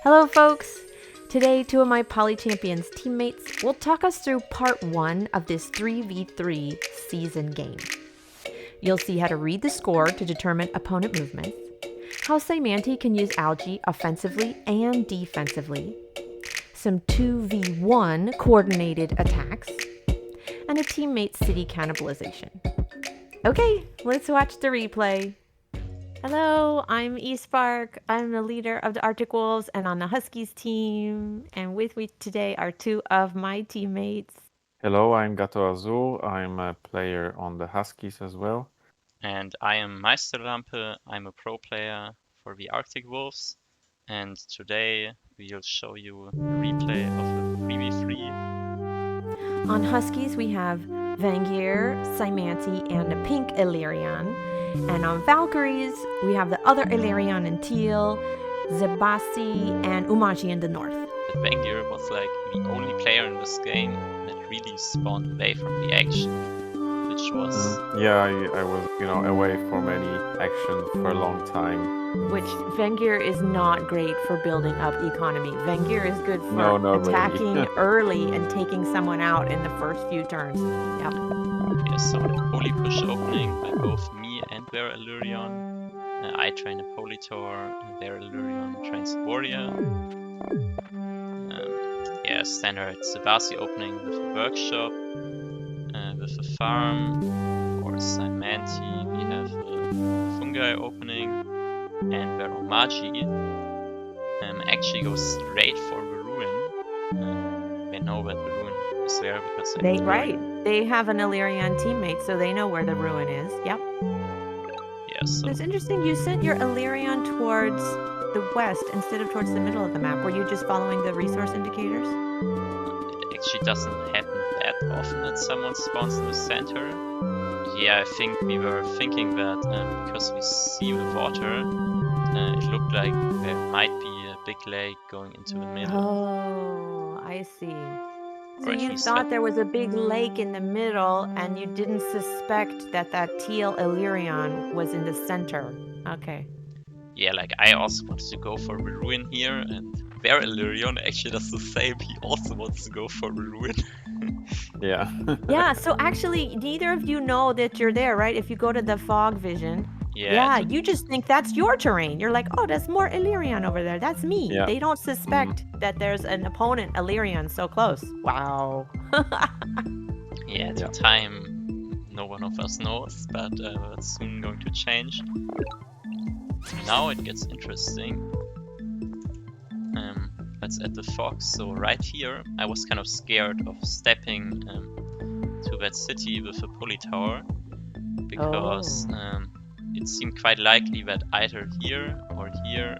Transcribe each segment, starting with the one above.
Hello folks! Today, two of my Poly Champions teammates will talk us through part 1 of this 3v3 season game. You'll see how to read the score to determine opponent movements, how Saimanti can use algae offensively and defensively, some 2v1 coordinated attacks, and a teammate city cannibalization. Okay, let's watch the replay. Hello, I'm eSpark. I'm the leader of the Arctic Wolves and on the Huskies team. And with me today are two of my teammates. Hello, I'm Gatzoazul. I'm a player on the Huskies as well. And I am Meisterlampe. I'm a pro player for the Arctic Wolves. And today we'll show you a replay of a 3v3. On Huskies, we have Vangier, Saimanti, and a pink Illyrian. And on Valkyries, we have the other Illyrian in teal, Zebasi, and Umaji in the north. But Vangier was like the only player in this game that really spawned away from the action, which was... Yeah, I was, away from any action for a long time. Which Vangier is not great for building up economy. Vangier is good for attacking really. early and taking someone out in the first few turns. Yep. Yeah, so the poly push opening by both me and their Illyrian. I train a Polytor, and their Illyrian trains a Warrior. Standard Zebasi opening with a workshop, with a farm. For Saimanti we have a fungi opening, and where Umaji actually goes straight for the ruin. They know that the ruin is there because they have an Illyrian teammate, so they know where the ruin is. Yep. Yeah, so it's interesting. You sent your Illyrian towards the west instead of towards the middle of the map. Were you just following the resource indicators? It actually doesn't happen that often that someone spawns in the center. Yeah, I think we were thinking that because we see the water, it looked like there might be a big lake going into the middle. Oh, I see. So you thought there was a big lake in the middle and you didn't suspect that teal Illyrian was in the center. Okay. Yeah, like I also wanted to go for the ruin here, and their Illyrian actually does the same. He also wants to go for the ruin. Yeah. Yeah, so actually neither of you know that you're there, right? If you go to the fog vision. Yeah, you just think that's your terrain. You're like, oh, there's more Illyrian over there. That's me. Yeah. They don't suspect that there's an opponent Illyrian so close. Wow. Yeah, at the time, no one of us knows, but it's soon going to change. Now it gets interesting. Let's add the fog. So right here, I was kind of scared of stepping to that city with a poly tower, because it seemed quite likely that either here or here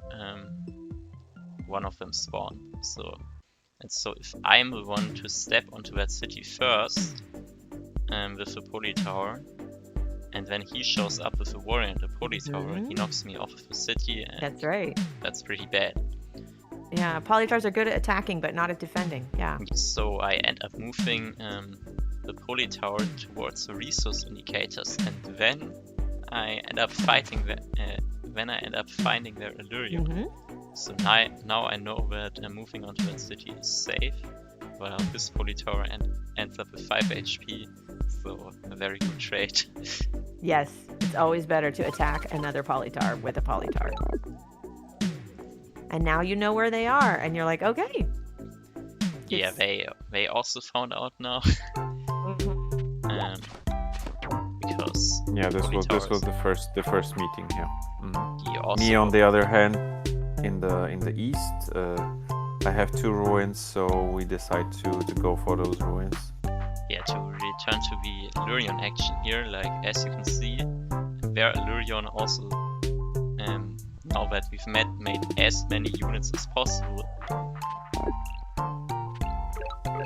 one of them spawned. So if I'm the one to step onto that city first with a poly tower, and then he shows up with a warrior and a poly tower, he knocks me off of the city, and that's right. That's pretty bad. Yeah, polytars are good at attacking, but not at defending. Yeah. So I end up moving the poly tower towards the resource indicators, and then I end up fighting finding their Illyrian. So now I know that moving onto that city is safe. Well, this poly tower ends up with 5 HP, so a very good trade. Yes, it's always better to attack another polytar with a polytar. And now you know where they are, and you're like, okay. Yeah, they also found out now. Because this was the first meeting here. Me on the other hand, in the east, I have 2 ruins, so we decide to go for those ruins. Yeah, to return to the Illyrian action here, like as you can see, their Illyrian also, now that we've made as many units as possible.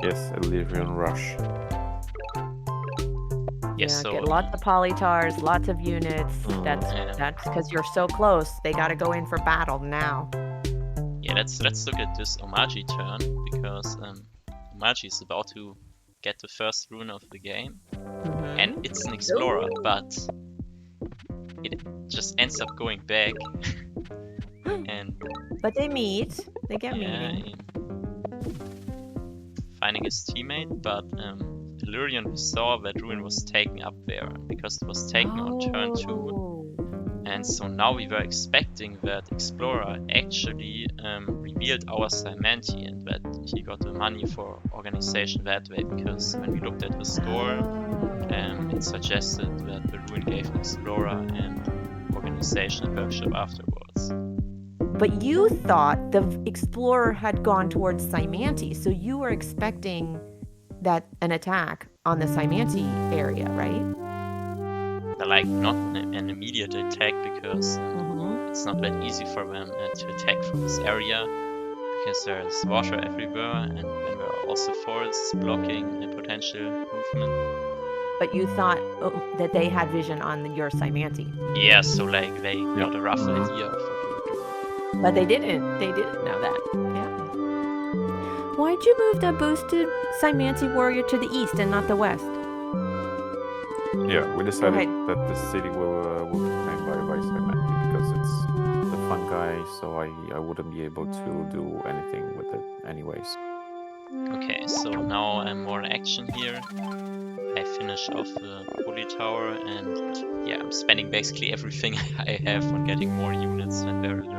Yes, Illyrian rush. So get lots of polytars, lots of units. That's because you're so close. They got to go in for battle now. Yeah, let's look at this Umaji turn, because Umaji is about to get the first rune of the game, and it's an explorer, but it just ends up going back. And But they meet. They get yeah, meeting. finding his teammate, but Illyrian, we saw that ruin was taken up there because it was taken on turn 2. And so now we were expecting that Explorer actually revealed our Cymanti and that he got the money for organization that way, because when we looked at the score, it suggested that the ruin gave Explorer and organization a workshop afterwards. But you thought the Explorer had gone towards Cymanti, so you were expecting that an attack on the Cymanti area, right? Like, not an immediate attack, because it's not that easy for them to attack from this area, because there's water everywhere, and then there are also forests blocking a potential movement. But you thought that they had vision on your Cymanti. Yeah, so like they got a rough idea of what we were doing. But they didn't. They didn't know that. Yeah. Why'd you move the boosted Cymanti warrior to the east and not the west? Yeah, we decided that the city will be claimed by Cymanti because it's the fun guy, so I wouldn't be able to do anything with it anyways. Okay, so now I'm more in action here. I finished off the Poly Tower, and yeah, I'm spending basically everything I have on getting more units than very early.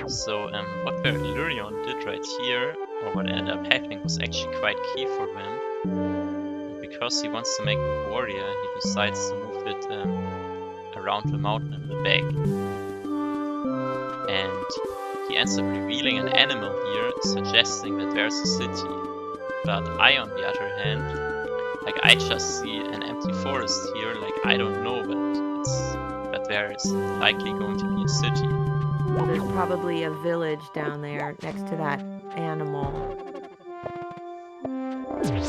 So what Illyrian did right here, or what ended up happening, was actually quite key for them. Because he wants to make a warrior, he decides to move it around the mountain in the back. And he ends up revealing an animal here, suggesting that there's a city. But I, on the other hand, like, I just see an empty forest here, like, I don't know that there is likely going to be a city. Well, there's probably a village down there next to that animal.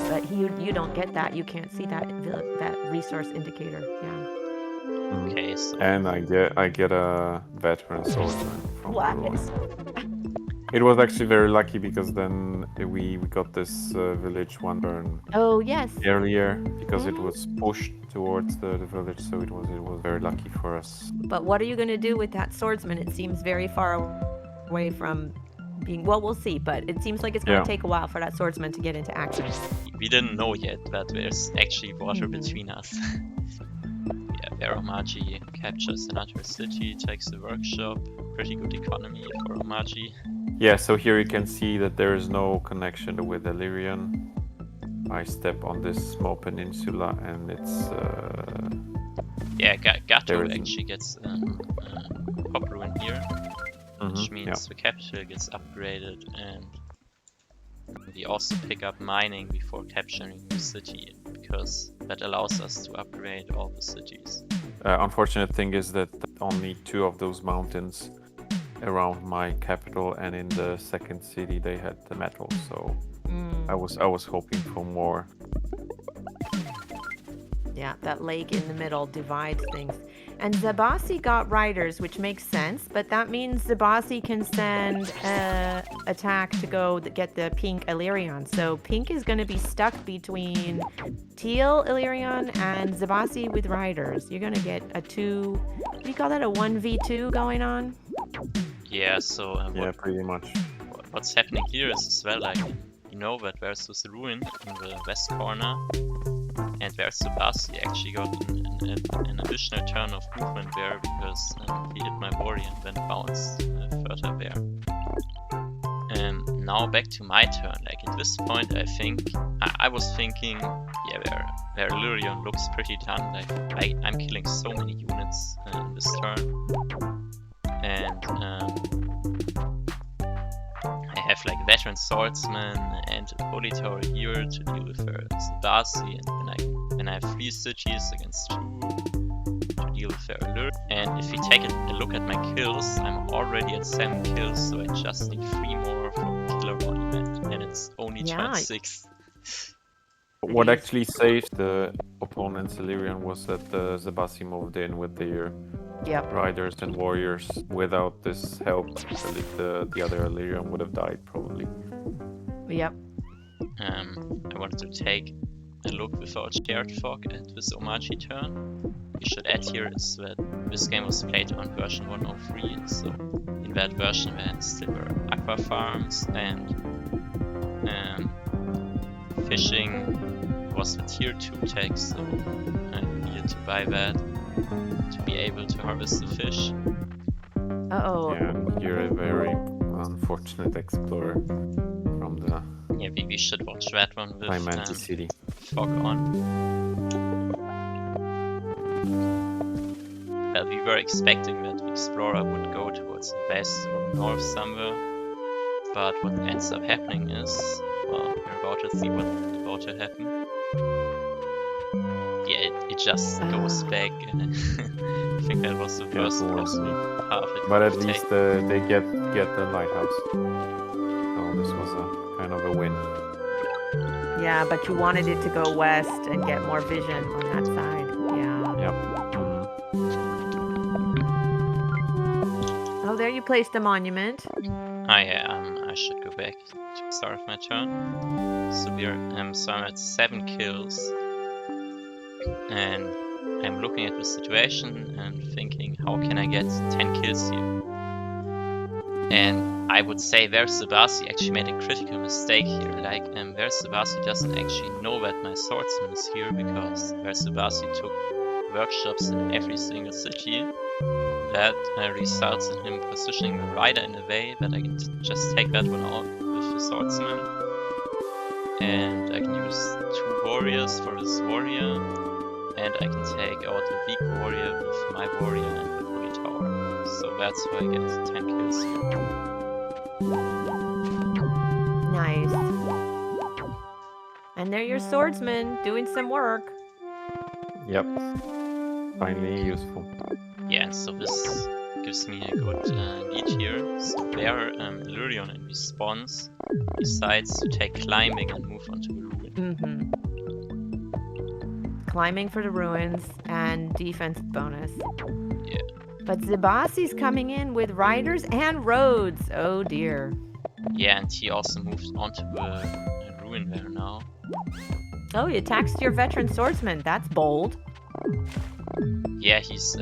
But you don't get that. You can't see that resource indicator. Yeah. Okay, so and I get a veteran swordsman from What? the ruin. It was actually very lucky because then we got this village one turn earlier because it was pushed towards the village, so it was very lucky for us. But what are you going to do with that swordsman? It seems very far away from being, well, we'll see, but it seems like it's going to take a while for that swordsman to get into action. We didn't know yet that there's actually water between us. Yeah, Veromaji captures another city, takes the workshop, pretty good economy for Omaji. Yeah, so here you can see that there is no connection with Illyrian. I step on this small peninsula and it's... yeah, Gatto actually gets pop ruin here, which means the capital gets upgraded, and we also pick up mining before capturing the city, because that allows us to upgrade all the cities. Unfortunate thing is that only 2 of those mountains around my capital and in the second city they had the metal, so I was hoping for more. Yeah, that lake in the middle divides things. And Zabasi got riders, which makes sense, but that means Zabasi can send attack to go get the pink Illyrian. So pink is going to be stuck between teal Illyrian and Zabasi with riders. You're going to get a 2, what do you call that, a 1v2 going on? Yeah, so pretty much. What's happening here is as well, like, you know that there's this ruin in the west corner, and there's the bus. He actually got an additional turn of movement there because he hit my warrior and then bounced further there. Now back to my turn. Like, at this point, I think I was thinking, yeah, their Illyrian looks pretty done. Like, I'm killing so many units in this turn, and I have like veteran swordsman and a Poly Tower here to deal with Zabasi, and then I have 3 cities against 2 to deal with their alert. And if we take a look at my kills, I'm already at 7 kills, so I just need 3 more for Killer Monument, and it's only turn 6. What actually saved the opponent's Illyrian was that the Zabasi moved in with their riders and warriors. Without this help, I believe the other Illyrian would have died probably. Yep. I wanted to take a look without shared fog at this Omachi turn, we should add here is that this game was played on version 103, so in that version there still were aqua farms and fishing was the tier 2 tech, so I needed to buy that to be able to harvest the fish. Uh-oh. Yeah, you're a very unfortunate explorer from the Yeah, we should watch that one with City. fog on. Well, we were expecting that the explorer would go towards the west or north somewhere, but what ends up happening is, well, we're about to see what's about to happen. Yeah, it just goes back. I think that was the first possible path it But at could least take. they get the lighthouse. So this was a kind of a win. Yeah, but you wanted it to go west and get more vision on that side. Yeah. Yep. Oh, there you placed a monument. I should go back to the start of my turn. So so I'm at 7 kills, and I'm looking at the situation and thinking, how can I get 10 kills here? And I would say Versabasi actually made a critical mistake here. Like, Versabasi doesn't actually know that my swordsman is here, because Versabasi took workshops in every single city. That results in him positioning the rider in a way that I can just take that one out with the swordsman. And I can use 2 warriors for this warrior. And I can take out the weak warrior with my warrior and the holy tower. So that's why I get 10 kills here. Nice. And there your swordsman doing some work. Yep. Finally useful. Yeah, and so this gives me a good lead here. So there, Illyrion in response decides to take climbing and move onto the ruin. Climbing for the ruins and defense bonus. Yeah. But Zibasi's coming in with riders and roads. Oh dear. Yeah, and he also moved onto the ruin there now. Oh, he attacks your veteran swordsman. That's bold. Yeah, he's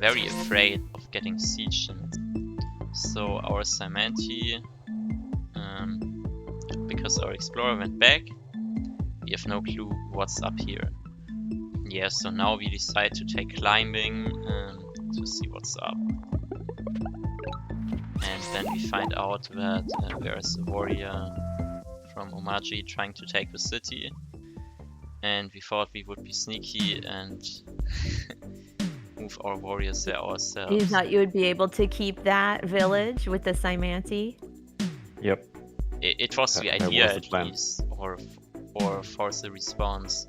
very afraid of getting sieged. So our Simanti, because our explorer went back, we have no clue what's up here. Yeah, so now we decide to take climbing to see what's up. And then we find out that there's a warrior from Omaji trying to take the city. And we thought we would be sneaky and move our warriors there ourselves. You thought you would be able to keep that village with the Simanti? Yep. It was the That idea was the at plan. least, or force a response.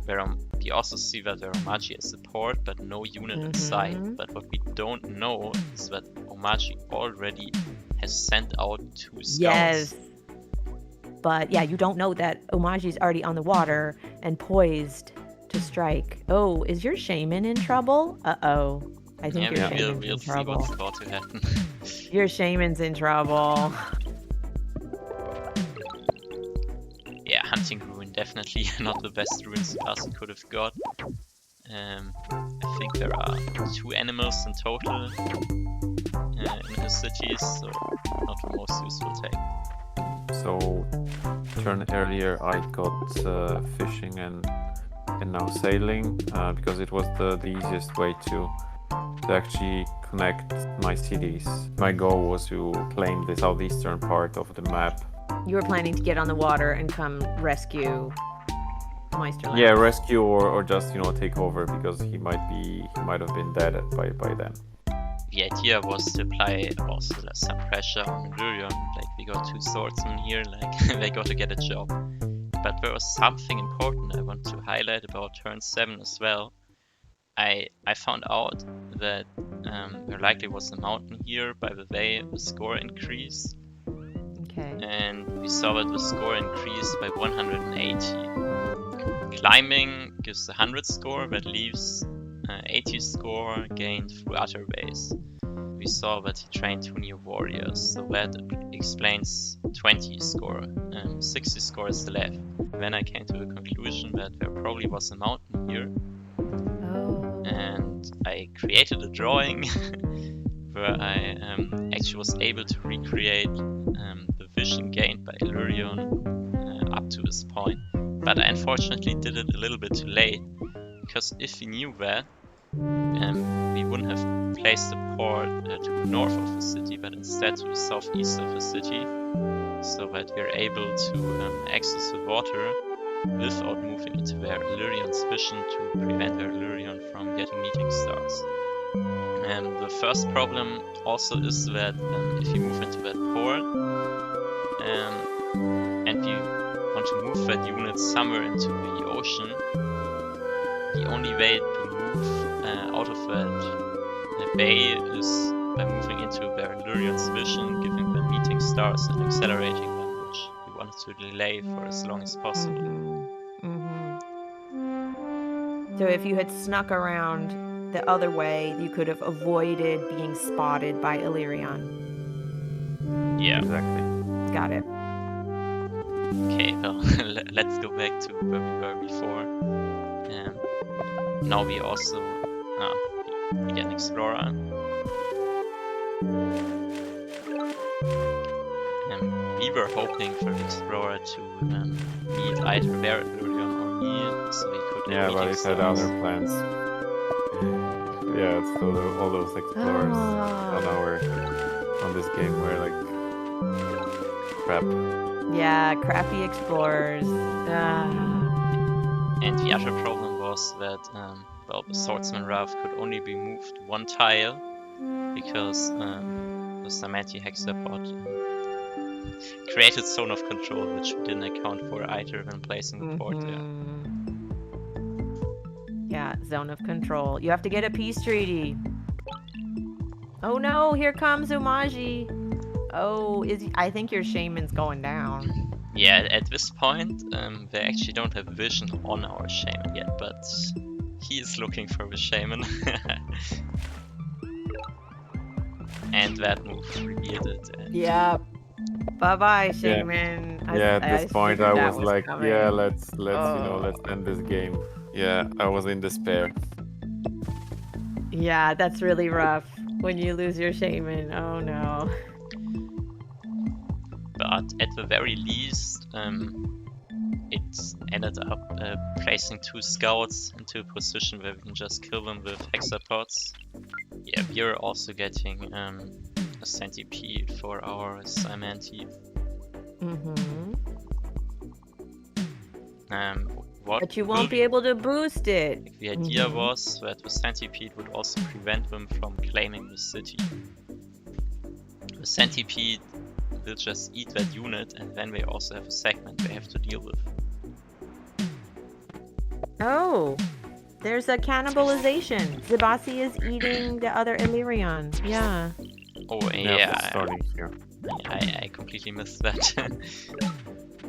Where we also see that there are Omaji as support, but no unit in sight. But what we don't know is that Omaji already has sent out 2 scouts. Yes. But yeah, you don't know that Omaji's already on the water and poised to strike. Oh, is your shaman in trouble? Uh-oh. I think your shaman's we'll in see trouble. what's about to happen. Your shaman's in trouble. Yeah, hunting ruin definitely not the best ruins Zibasi could have got. I think there are 2 animals in total in his cities, so not the most useful take. So turn earlier I got fishing and now sailing because it was the easiest way to actually connect my cities. My goal was to claim the southeastern part of the map. You were planning to get on the water and come rescue Meisterlampe. Yeah, rescue or just take over, because he might have been dead by then. The idea was to apply also some pressure on Illyrion. Like, we got 2 swordsmen here, like they got to get a job. But there was something important I want to highlight about turn 7 as well. I found out that there likely was a mountain here by the way the score increased. Okay. And we saw that the score increased by 180. Climbing gives 100 score, that leaves 80 score gained through other ways. We saw that he trained 2 new warriors, so that explains 20 score, 60 score is left. Then I came to the conclusion that there probably was a mountain here. Oh. I created a drawing where I actually was able to recreate the vision gained by Illyrion up to this point. But I unfortunately did it a little bit too late, because if we knew that, we wouldn't have placed the port to the north of the city, but instead to the southeast of the city, so that we're able to access the water without moving into their Illyrion's vision to prevent their Illyrion from getting meeting stars. The first problem also is that if you move into that port and you want to move that unit somewhere into the ocean, the only way to move out of that bay is by moving into their Illyrion's vision, giving them meeting stars and accelerating them, which we wanted to delay for as long as possible. So if you had snuck around the other way, you could have avoided being spotted by Illyrion. Yeah. Exactly. Got it. Okay, well, let's go back to where we were before. Now we also we get an explorer. We were hoping for the explorer to meet either their Illyrion or me, so we could. Yeah, but he had other plans. Yeah, so all those explorers on this game were like crap. Yeah, crappy explorers. And the other problem was that the swordsman raft could only be moved one tile, because the Samanti hexapod created zone of control, which we didn't account for either when placing the port there. Yeah, zone of control. You have to get a peace treaty. Oh no, here comes Umaji. Oh, I think your shaman's going down. Yeah, at this point, they actually don't have vision on our shaman yet, but he is looking for the shaman. And that move revealed it. Yeah. Bye-bye, shaman. Yeah, at this point I was like, coming. yeah, let's let's end this game. Yeah, I was in despair. Yeah, that's really rough when you lose your shaman. Oh no. But at the very least, it ended up placing 2 scouts into a position where we can just kill them with hexapods. Yeah, we're also getting a centipede for our Samanti. But you won't be able to boost it. The idea was that the centipede would also prevent them from claiming the city. The centipede will just eat that unit, and then they also have a segment they have to deal with. Oh, there's a cannibalization. Zibasi is eating the other Illyrion. Yeah. Oh, yeah. Starting here. I completely missed that.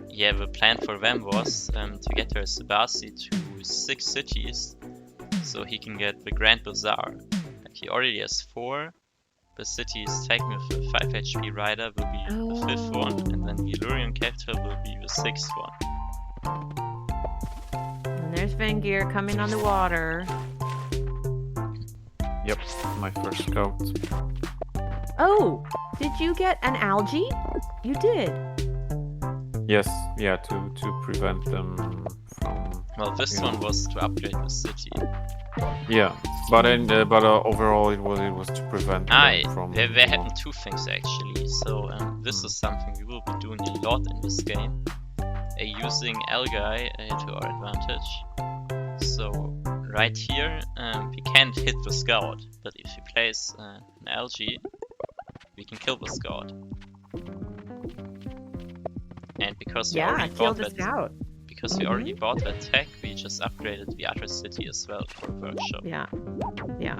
Yeah, the plan for them was to get their Zibasi to 6 cities, so he can get the Grand Bazaar. Like, he already has 4. The cities taken with the 5 HP rider will be the 5th one, and then the Illyrion capital will be the 6th one. And there's Vengir coming on the water. Yep, my first scout. Oh, did you get an algae? You did. Yes, yeah, to prevent them from. Well, this one was to upgrade the city. Yeah, but overall it was to prevent them from. There happened 2 things actually. So this is something we will be doing a lot in this game, using algae to our advantage. So right here we can't hit the scout, but if we place an algae, we can kill the scout. And because we already bought that scout. Because we already bought that tech, we just upgraded the other city as well for a workshop. Yeah.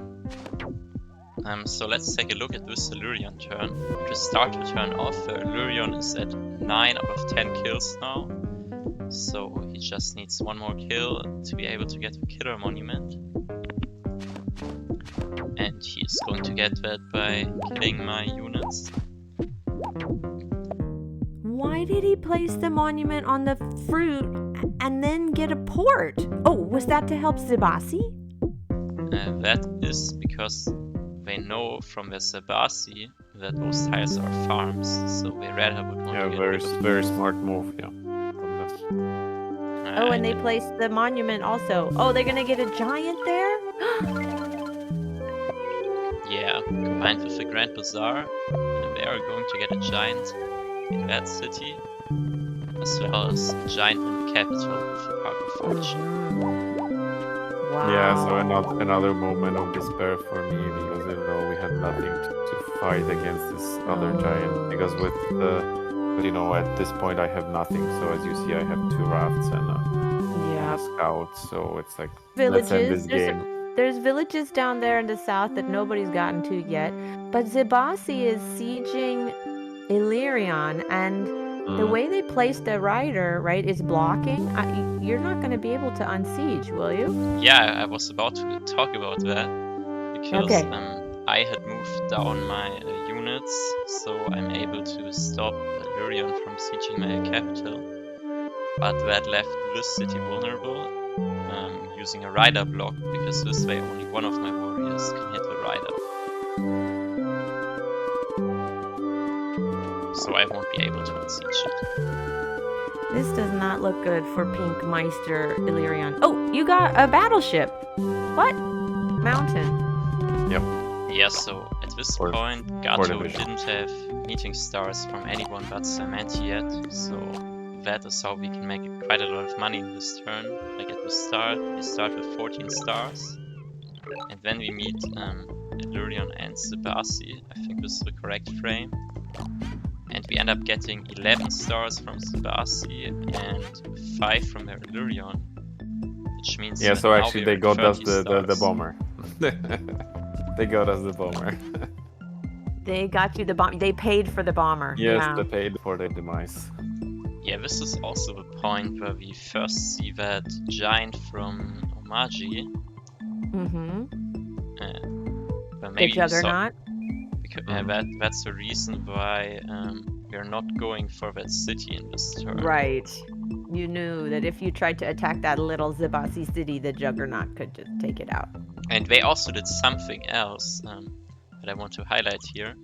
So let's take a look at this Illyrion turn. To start the turn off, Illyrion is at 9 out of 10 kills now. So he just needs 1 more kill to be able to get the killer monument. And he's going to get that by killing my units. Why did he place the monument on the fruit and then get a port? Oh, was that to help Zibasi? That is because they know from the Sabasi that those tiles are farms, so they rather would want to get rid of very smart move, yeah. Oh, and they placed the monument also. Oh, they're gonna get a giant there? Yeah, combined with the Grand Bazaar, and they are going to get a giant in that city, as well as a giant in the capital with the Park of Fortune. Wow. Yeah, so another moment of despair for me, because we had nothing to fight against this other giant, because with at this point I have nothing, so as you see I have 2 rafts and a scout, so it's like, let's end this game. There's villages down there in the south that nobody's gotten to yet, but Zibasi is sieging Illyrian, and the way they placed the rider, right, is blocking. You're not going to be able to unsiege, will you? Yeah, I was about to talk about that, because I had moved down my units, so I'm able to stop Illyrian from sieging my capital, but that left this city vulnerable, using a rider block, because this way only one of my warriors can hit the rider. So I won't be able to unsiege it. This does not look good for Pink Meister Illyrian. Oh, you got a battleship. What? Mountain. Yep. Yeah, so at this point, Gato didn't have meeting stars from anyone but Samantha yet, so that is how we can make quite a lot of money in this turn. Like at the start, we start with 14 stars, and then we meet Illyrian and Zibasi. I think this is the correct frame. And we end up getting 11 stars from Zibasi and 5 from Illyrian, which means so actually they got us the bomber. They got us the bomber. They got you the bomb. They paid for the bomber. Yes, they paid for the demise. Yeah, this is also the point where we first see that giant from Omaji. The Juggernaut. That's the reason why we're not going for that city in this turn. Right. You knew that if you tried to attack that little Zibasi city, the Juggernaut could just take it out. And they also did something else that I want to highlight here.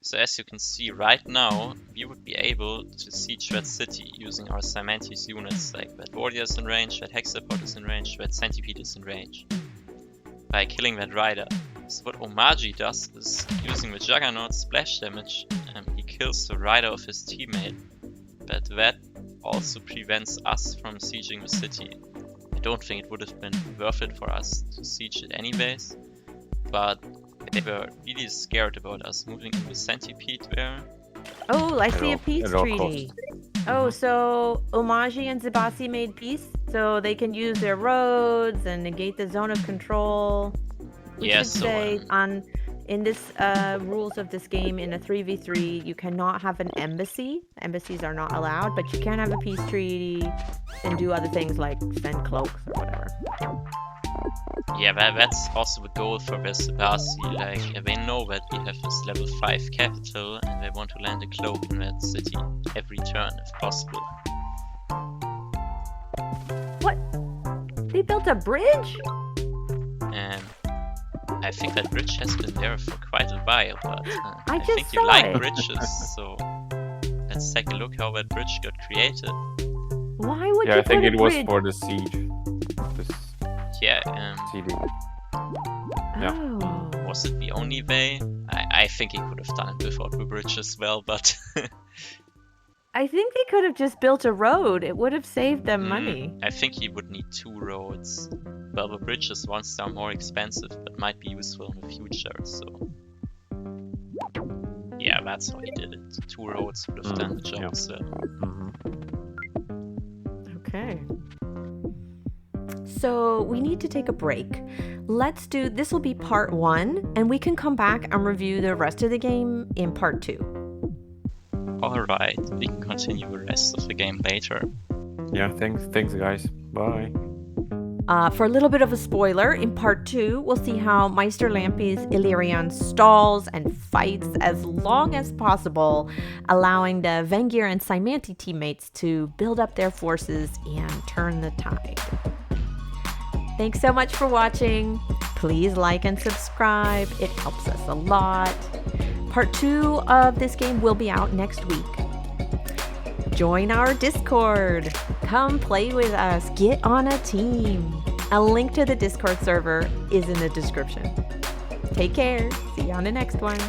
So as you can see right now, we would be able to siege that city using our Cymantis units, like that warrior is in range, that hexapod is in range, that centipede is in range, by killing that rider. So what Omaji does is, using the Juggernaut splash damage, he kills the rider of his teammate, but that also prevents us from sieging the city. I don't think it would have been worth it for us to siege it anyways, but they were really scared about us moving in the centipede there. Oh, I see a peace treaty. Oh, so Omaji and Zibasi made peace, so they can use their roads and negate the zone of control. We should say in this rules of this game, in a 3v3, you cannot have an embassy. Embassies are not allowed, but you can have a peace treaty and do other things like send cloaks or whatever. Yeah, that's also the goal for the Zibasi. Like, they know that we have this level 5 capital, and they want to land a cloak in that city every turn if possible. What? They built a bridge? I think that bridge has been there for quite a while, but I think you saw like it. bridges, so let's take a look how that bridge got created. Why would you I think put a it was bridge? for the siege. CD. Oh. Was it the only way? I think he could have done it without the bridge as well, but I think they could have just built a road. It would have saved them money. I think he would need 2 roads. Well, the bridges once are more expensive, but might be useful in the future, so yeah, that's how he did it. 2 roads would have done the job as well. Okay. So we need to take a break. This will be part 1, and we can come back and review the rest of the game in part 2. Alright, we can continue the rest of the game later. Yeah, thanks guys. Bye. For a little bit of a spoiler, in part 2, we'll see how Meisterlampe's Illyrian stalls and fights as long as possible, allowing the Vengir and Cymanti teammates to build up their forces and turn the tide. Thanks so much for watching. Please like and subscribe. It helps us a lot. Part 2 of this game will be out next week. Join our Discord. Come play with us. Get on a team. A link to the Discord server is in the description. Take care. See you on the next one.